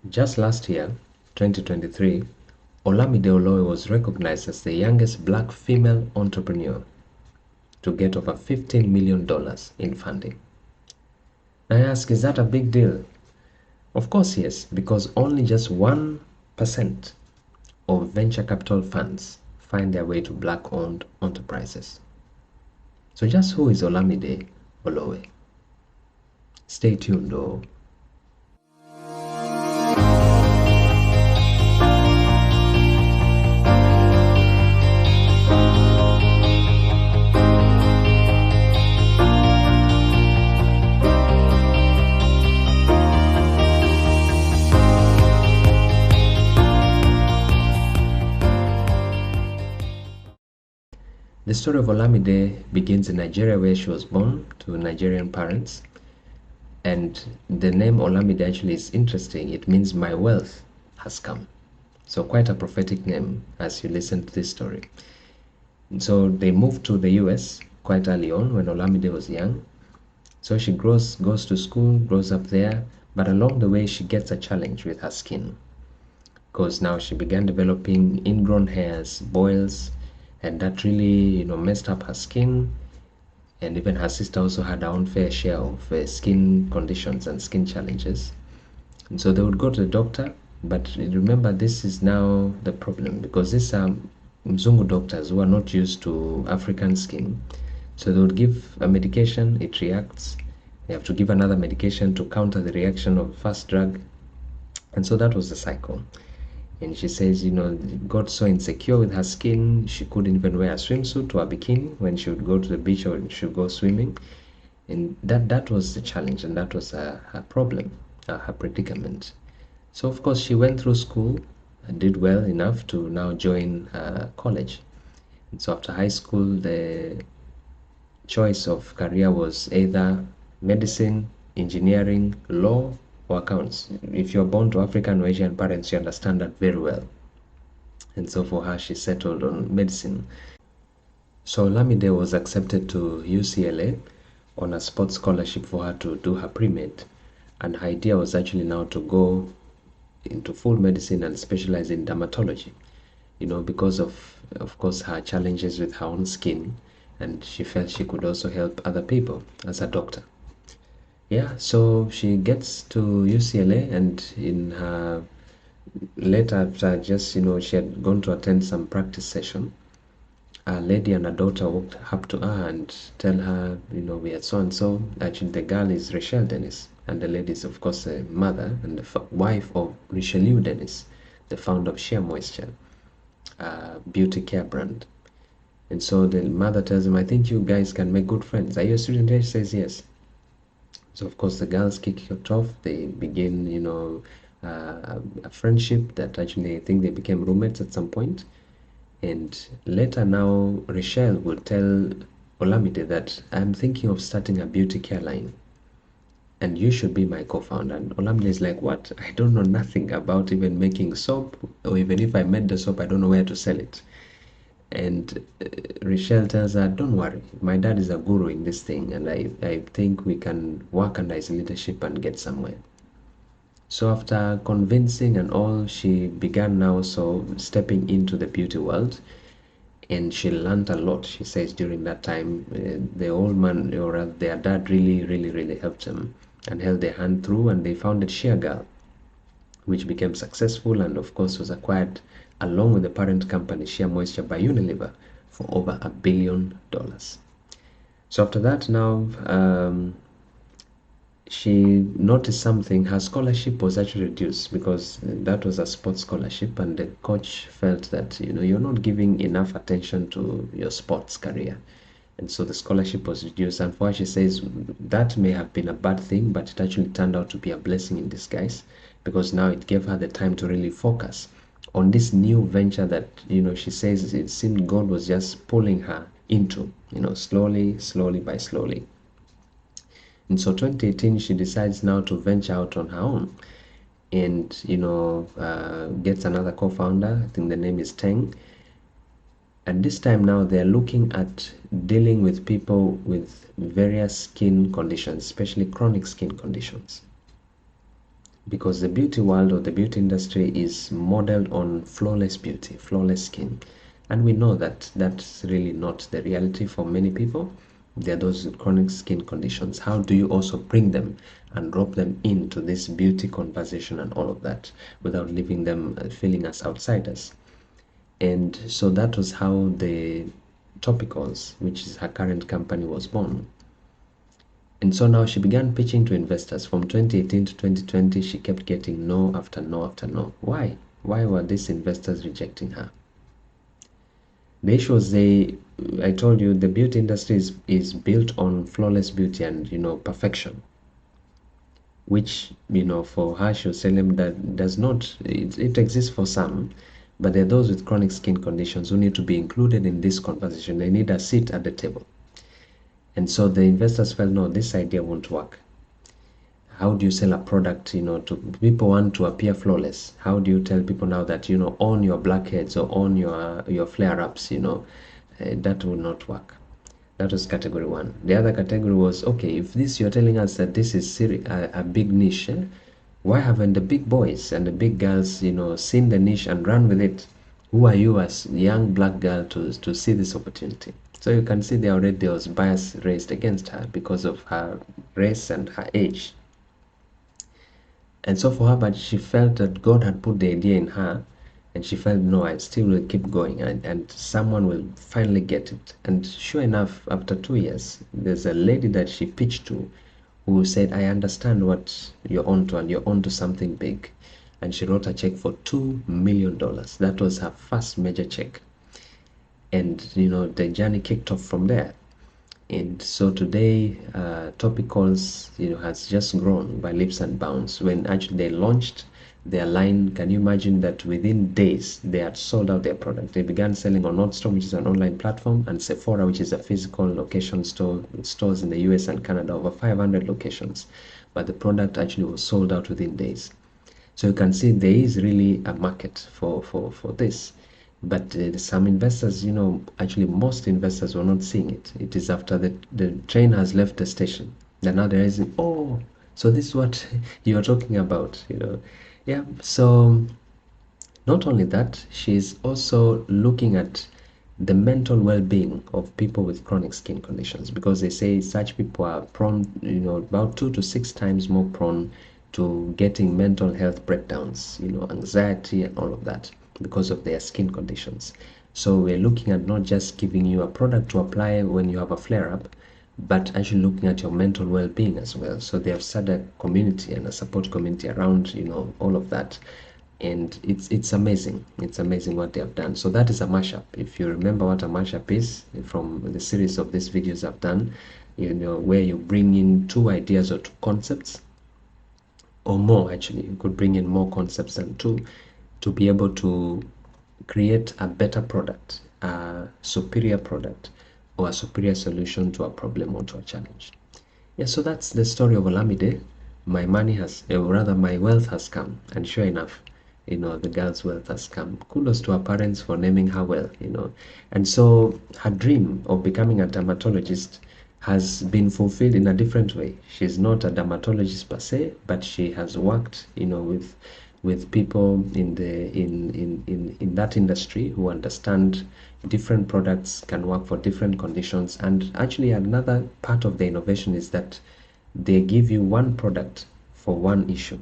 Just last year, 2023, Olamide Olowe was recognized as the youngest black female entrepreneur to get over $15 million in funding. I ask, is that a big deal? Of course, yes, because only just 1% of venture capital funds find their way to black-owned enterprises. So just who is Olamide Olowe? Stay tuned though. The story of Olamide begins in Nigeria, where she was born to Nigerian parents. And the name Olamide actually is interesting. It means my wealth has come. So quite a prophetic name as you listen to this story. And so they moved to the US quite early on when Olamide was young. So she goes to school, grows up there, but along the way she gets a challenge with her skin. Because now she began developing ingrown hairs, boils, and that really messed up her skin. And even her sister also had her own fair share of skin conditions and skin challenges. And so they would go to the doctor, but remember, this is now the problem, because these are Mzungu doctors who are not used to African skin. So they would give a medication, it reacts. They have to give another medication to counter the reaction of first drug. And so that was the cycle. And she says, got so insecure with her skin, she couldn't even wear a swimsuit or a bikini when she would go to the beach or she would go swimming. And that was the challenge, and that was her problem, her predicament. So of course she went through school and did well enough to now join college. And so after high school, the choice of career was either medicine, engineering, law, or accounts. If you're born to African or Asian parents, you understand that very well. And so for her, she settled on medicine. So Olamide was accepted to UCLA on a sports scholarship for her to do her pre-med. And her idea was actually now to go into full medicine and specialize in dermatology, because of course, her challenges with her own skin, and she felt she could also help other people as a doctor. Yeah, so she gets to UCLA, and in her later, after just she had gone to attend some practice session, a lady and a daughter walked up to her and tell her, we are so and so. Actually, the girl is Rachel Dennis, and the lady is of course a mother and the wife of Richelieu Dennis, the founder of Sheer Moisture, beauty care brand. And so the mother tells him, I think you guys can make good friends. Are you a student here? She says yes. So of course the girls kick it off. They begin, a friendship that actually I think they became roommates at some point. And later now, Rachel will tell Olamide that I'm thinking of starting a beauty care line, and you should be my co-founder. And Olamide is like, what? I don't know nothing about even making soap, or even if I made the soap, I don't know where to sell it. And Rachel tells her, don't worry, my dad is a guru in this thing, and I think we can work under his leadership and get somewhere. So after convincing and all, she began now so stepping into the beauty world, and she learned a lot. She says during that time, the old man, or rather their dad, really helped them and held their hand through, and they founded Sheer Girl, which became successful and of course was acquired along with the parent company Sheer Moisture by Unilever for over $1 billion. So after that now, she noticed something. Her scholarship was actually reduced because that was a sports scholarship, and the coach felt that you're not giving enough attention to your sports career, and so the scholarship was reduced. And for her, she says that may have been a bad thing, but it actually turned out to be a blessing in disguise, because now it gave her the time to really focus on this new venture that she says it seemed God was just pulling her into, slowly by slowly. And so 2018, she decides now to venture out on her own, and gets another co-founder. I think the name is Teng. And this time now they're looking at dealing with people with various skin conditions, especially chronic skin conditions. because the beauty world or the beauty industry is modeled on flawless beauty, flawless skin. And we know that that's really not the reality for many people. There are those with chronic skin conditions. How do you also bring them and drop them into this beauty conversation and all of that without leaving them feeling as outsiders? And so that was how the Topicals, which is her current company, was born. And so now she began pitching to investors. From 2018 to 2020, she kept getting no after no after no. Why? Why were these investors rejecting her? The issue was I told you the beauty industry is built on flawless beauty and, perfection, which, for her, she was telling them that does not, it exists for some, but there are those with chronic skin conditions who need to be included in this conversation. They need a seat at the table. And so the investors felt, no, this idea won't work. How do you sell a product, to people want to appear flawless? How do you tell people now that, own your blackheads or own your flare-ups, that will not work. That was category one. The other category was, okay, if this you're telling us that this is a big niche, why haven't the big boys and the big girls, seen the niche and run with it? Who are you as a young black girl to see this opportunity? So you can see there was bias raised against her because of her race and her age. And so for her, but she felt that God had put the idea in her, and she felt, no, I still will keep going, and someone will finally get it. And sure enough, after 2 years, there's a lady that she pitched to who said, I understand what you're onto, and you're onto something big. And she wrote a check for $2 million. That was her first major check. And, the journey kicked off from there. And so today, Topicals, has just grown by leaps and bounds. When actually they launched their line, can you imagine that within days they had sold out their product? They began selling on Nordstrom, which is an online platform, and Sephora, which is a physical location store, stores in the US and Canada, over 500 locations. But the product actually was sold out within days. So you can see there is really a market for this. But some investors, actually most investors were not seeing it. It is after the train has left the station that now there is, oh, so this is what you're talking about, Yeah, so not only that, she's also looking at the mental well-being of people with chronic skin conditions, because they say such people are prone, about 2 to 6 times more prone to getting mental health breakdowns, anxiety and all of that, because of their skin conditions. So we're looking at not just giving you a product to apply when you have a flare-up, but actually looking at your mental well-being as well. So they have started a community and a support community around, all of that. And it's amazing. It's amazing what they have done. So that is a mashup. If you remember what a mashup is from the series of these videos I've done, where you bring in 2 ideas or 2 concepts, or more actually, you could bring in more concepts than 2 to be able to create a better product, a superior product, or a superior solution to a problem or to a challenge. Yeah, so that's the story of Olamide. My money has, or rather my wealth has come, and sure enough, the girl's wealth has come. Kudos to her parents for naming her well, And so her dream of becoming a dermatologist has been fulfilled in a different way. She's not a dermatologist per se, but she has worked, with people in that industry who understand different products can work for different conditions. And actually another part of the innovation is that they give you one product for one issue,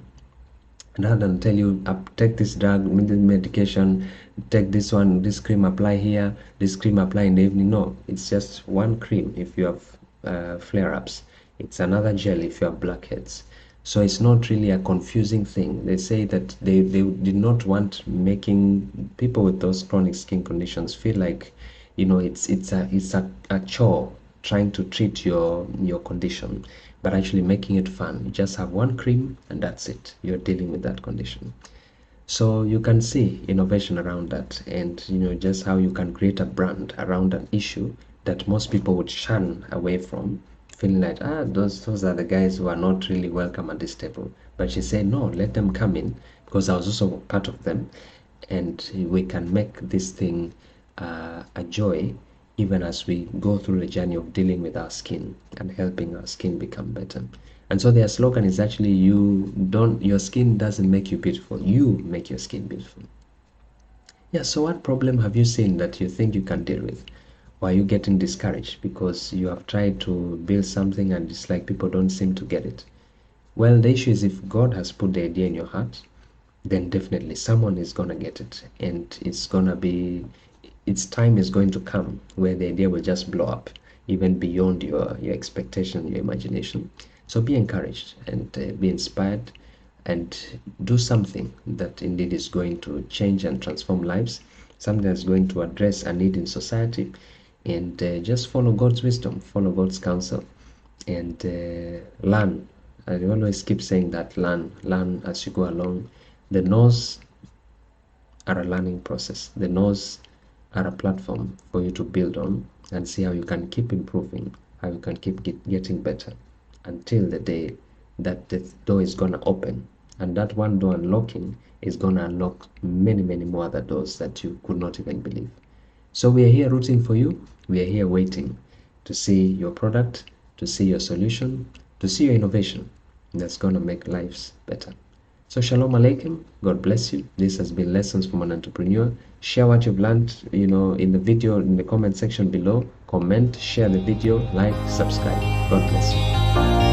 rather than tell you take this drug, medication, take this one, this cream apply here, this cream apply in the evening. No, it's just one cream if you have flare-ups, it's another gel if you have blackheads. So it's not really a confusing thing. They say that they did not want making people with those chronic skin conditions feel like, it's a chore trying to treat your condition, but actually making it fun. You just have one cream and that's it. You're dealing with that condition. So you can see innovation around that, and just how you can create a brand around an issue that most people would shun away from, feeling like, those are the guys who are not really welcome at this table. But she said, no, let them come in, because I was also part of them, and we can make this thing a joy, even as we go through the journey of dealing with our skin and helping our skin become better. And so their slogan is actually, your skin doesn't make you beautiful, you make your skin beautiful. Yeah, so what problem have you seen that you think you can deal with? Or are you getting discouraged because you have tried to build something and it's like people don't seem to get it? Well, the issue is, if God has put the idea in your heart, then definitely someone is gonna get it, and its time is going to come where the idea will just blow up, even beyond your expectation, your imagination. So be encouraged and be inspired, and do something that indeed is going to change and transform lives, something that's going to address a need in society, and just follow God's wisdom, follow God's counsel, and learn. I always keep saying that, learn as you go along. The no's are a learning process. The no's are a platform for you to build on and see how you can keep improving, how you can keep getting better, until the day that the door is going to open. And that one door unlocking is going to unlock many, many more other doors that you could not even believe. So we are here rooting for you. We are here waiting to see your product, to see your solution, to see your innovation that's going to make lives better. So shalom alaikum. God bless you. This has been Lessons from an Entrepreneur. Share what you've learned, in the video, in the comment section below. Comment, share the video, like, subscribe. God bless you.